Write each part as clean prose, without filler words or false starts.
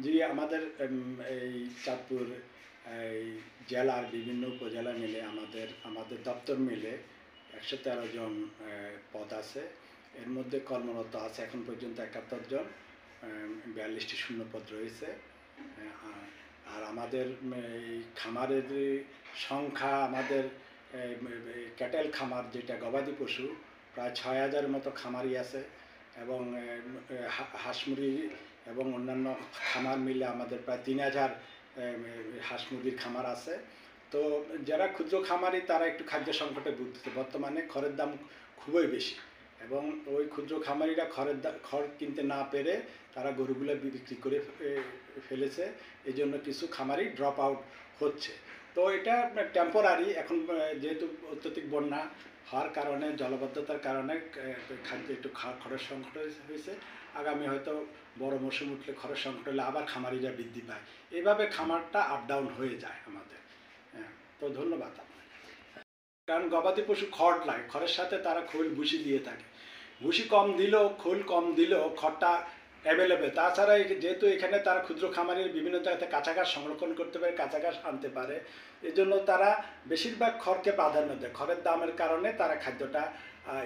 জি, আমাদের এই চাঁদপুর এই জেলার বিভিন্ন উপজেলা মিলে আমাদের দপ্তর মিলে ১১৩ জন পদ আছে। এর মধ্যে কর্মরত আছে এখন পর্যন্ত ৭১ জন, ৪২টি শূন্যপদ রয়েছে। আর আমাদের এই খামারের সংখ্যা, আমাদের ক্যাটেল খামার যেটা গবাদি পশু, প্রায় ৬,০০০ মতো খামারি আছে এবং হাঁস মুরগি এবং অন্যান্য খামার মিলে আমাদের প্রায় ৩,০০০ হাঁস মুরগির খামার আছে। তো যারা ক্ষুদ্র খামারি তারা একটু খাদ্য সংকটে ভুগতেছে। বর্তমানে খড়ের দাম খুবই বেশি এবং ওই ক্ষুদ্র খামারিরা খড় কিনতে না পেরে তারা গরুগুলো বিক্রি করে ফেলেছে। এই জন্য কিছু খামারি ড্রপ আউট হচ্ছে। তো এটা টেম্পোরারি। এখন যেহেতু অত্যধিক বন্যা হওয়ার কারণে, জলবদ্ধতার কারণে খাদ্য একটু খড়ের সংকট হয়েছে। আগামী হয়তো বড় মৌসুম উঠলে খড়ের সংকট হলে আবার খামারিরা বৃদ্ধি পায়। এইভাবে খামারটা আপ ডাউন হয়ে যায় আমাদের। হ্যাঁ, তো ধন্যবাদ আপনাকে। কারণ গবাদি পশু খড় লাগে, খড়ের সাথে তারা খোল ভুসি দিয়ে থাকে। ভুসি কম দিলেও, খোল কম দিলেও খড়টা অ্যাভেলেবেল। তাছাড়া যেহেতু এখানে তারা ক্ষুদ্র খামারের বিভিন্ন জায়গাতে কাঁচা ঘাস সংরক্ষণ করতে পারে, কাঁচা ঘাস আনতে পারে, এই জন্য তারা বেশিরভাগ খড়কে প্রাধান্য দেয়। খড়ের দামের কারণে তারা খাদ্যটা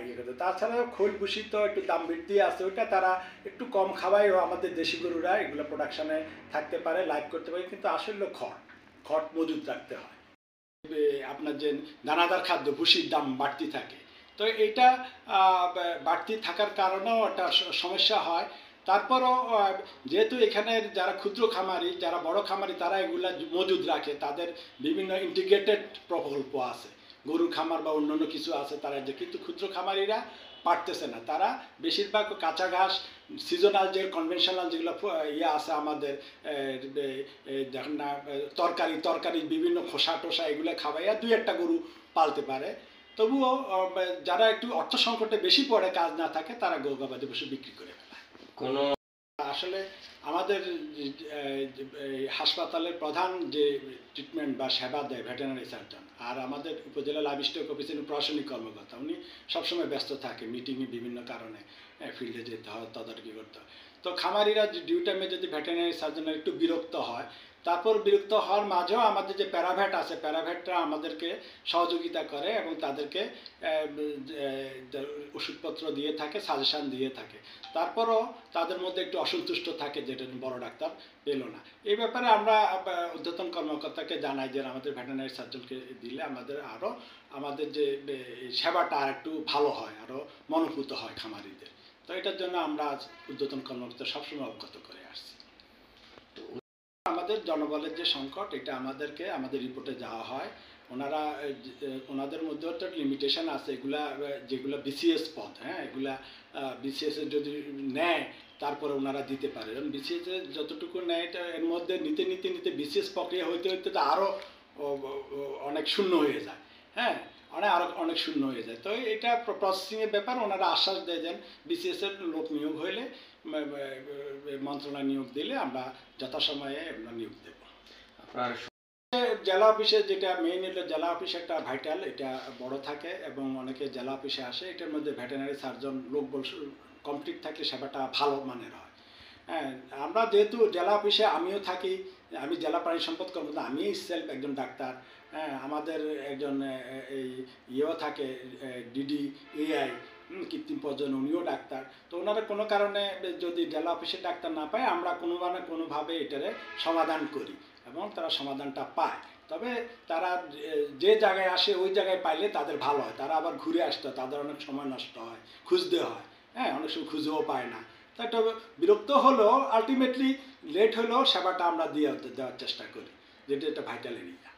ইয়ে করতে। তাছাড়াও খোল ভুসি তো একটু দাম বৃদ্ধি আছে, ওইটা তারা একটু কম খাওয়ায়ও আমাদের দেশি গরুরা এগুলো প্রোডাকশানে থাকতে পারে, লাইভ করতে পারে। কিন্তু আসলে খড় মজুদ রাখতে হয়। আপনার যে দানাদার খাদ্য ভুসির দাম বাড়তি থাকে, তো এইটা বাড়তি থাকার কারণেও একটা সমস্যা হয়। তারপরও যেহেতু এখানের যারা ক্ষুদ্র খামারি, যারা বড় খামারি, তারা এগুলা মজুদ রাখে। তাদের বিভিন্ন ইন্টিগ্রেটেড প্রকল্প আছে, গরুর খামার বা অন্যান্য কিছু আছে তারা, যে কিন্তু ক্ষুদ্র খামারিরা পারতেছে না। তারা বেশিরভাগ কাঁচা ঘাস, সিজনাল যে কনভেনশনাল যেগুলো ইয়ে আছে আমাদের, দেখেন না, তরকারি বিভিন্ন খোসা টোসা এগুলো খাওয়াইয়া ২-১টা গরু পালতে পারে। তবুও যারা একটু অর্থ সংকটে বেশি পড়ে, কাজ না থাকে, তারা গবাদি পশু বিক্রি করে ফেলায়। আসলে আমাদের হাসপাতালের প্রধান যে ট্রিটমেন্ট বা সেবা দেয় ভেটেরিনারি সার্জন, আর আমাদের উপজেলা লাইভস্টক অফিসের প্রশাসনিক কর্মকর্তা, উনি সবসময় ব্যস্ত থাকে মিটিংয়ে, বিভিন্ন কারণে ফিল্ডে যেতে হয়, তদারকি করতে হয়। তো খামারিরা ডিউ টাইমে যদি ভেটেরিনারি সার্জনের একটু বিরক্ত হয়, তারপর বিরক্ত হওয়ার মাঝেও আমাদের যে প্যারাভেট আছে, প্যারাভেটরা আমাদেরকে সহযোগিতা করে এবং তাদেরকে ওষুধপত্র দিয়ে থাকে, সাজেশান দিয়ে থাকে। তারপরও তাদের মধ্যে একটু অসন্তুষ্ট থাকে, যেটা বড় ডাক্তার পেল না। এই ব্যাপারে আমরা ঊর্ধ্বতন কর্মকর্তাকে জানাই যে আমাদের ভেটেরিনারি সার্জনকে দিলে আমাদের যে সেবাটা আর একটু ভালো হয়, আরও মনোভূত হয় খামারিদের। তো এটার জন্য আমরা ঊর্ধ্বতন কর্মকর্তা সবসময় অবগত করে আসছি। আমাদের জনবলের যে সংকট, এটা আমাদের রিপোর্টে যাওয়া হয়। ওনাদের মধ্যে একটা লিমিটেশন আছে, যেগুলা বিসিএস পদ, হ্যাঁ, এগুলা বিসিএস এর যদি নেয় তারপরে ওনারা দিতে পারে। কারণ বিসিএস এর যতটুকু নেয় এর মধ্যে নিতে বিসিএস প্রক্রিয়া হইতে তো আরও অনেক শূন্য হয়ে যায়। হ্যাঁ, আরও অনেক শূন্য হয়ে যায়। তো এটা প্রসেসিংয়ের ব্যাপার। ওনারা আশ্বাস দেয় দেন বিসিএস এর লোক নিয়োগ হইলে, মন্ত্রণালয় নিয়োগ দিলে আমরা যথাসময়ে আমরা নিয়োগ দেব। আপনার জেলা অফিসে যেটা মেইন, হলো জেলা অফিস একটা ভাইটাল, এটা বড় থাকে এবং অনেকে জেলা অফিসে আসে। এটার মধ্যে ভেটেরিনারি সার্জন লোকবল কমপ্লিট থাকলে সেবাটা ভালো মানের হয়। হ্যাঁ, আমরা যেহেতু জেলা অফিসে আমিও থাকি, আমি জেলা প্রাণী সম্পদ কর্মকর্তা, আমি সেলফ একজন ডাক্তার। হ্যাঁ, আমাদের একজন এই ইয়েও থাকে, ডিডি এআই কৃত্রিম প্রজনন, উনিও ডাক্তার। তো ওনারা কোনো কারণে যদি জেলা অফিসে ডাক্তার না পায়, আমরা কোনোভাবে এটারে সমাধান করি এবং তারা সমাধানটা পায়। তবে তারা যে জায়গায় আসে ওই জায়গায় পাইলে তাদের ভালো হয়। তারা আবার ঘুরে আসতে হয়, তাদের অনেক সময় নষ্ট হয়, খুঁজতে হয়। হ্যাঁ, অনেক সময় খুঁজেও পায় না। তো একটা বিরক্ত হলেও আলটিমেটলি লেট হলেও সেবাটা আমরা দেওয়ার চেষ্টা করি, যেটা ভাইটাল এরিয়া।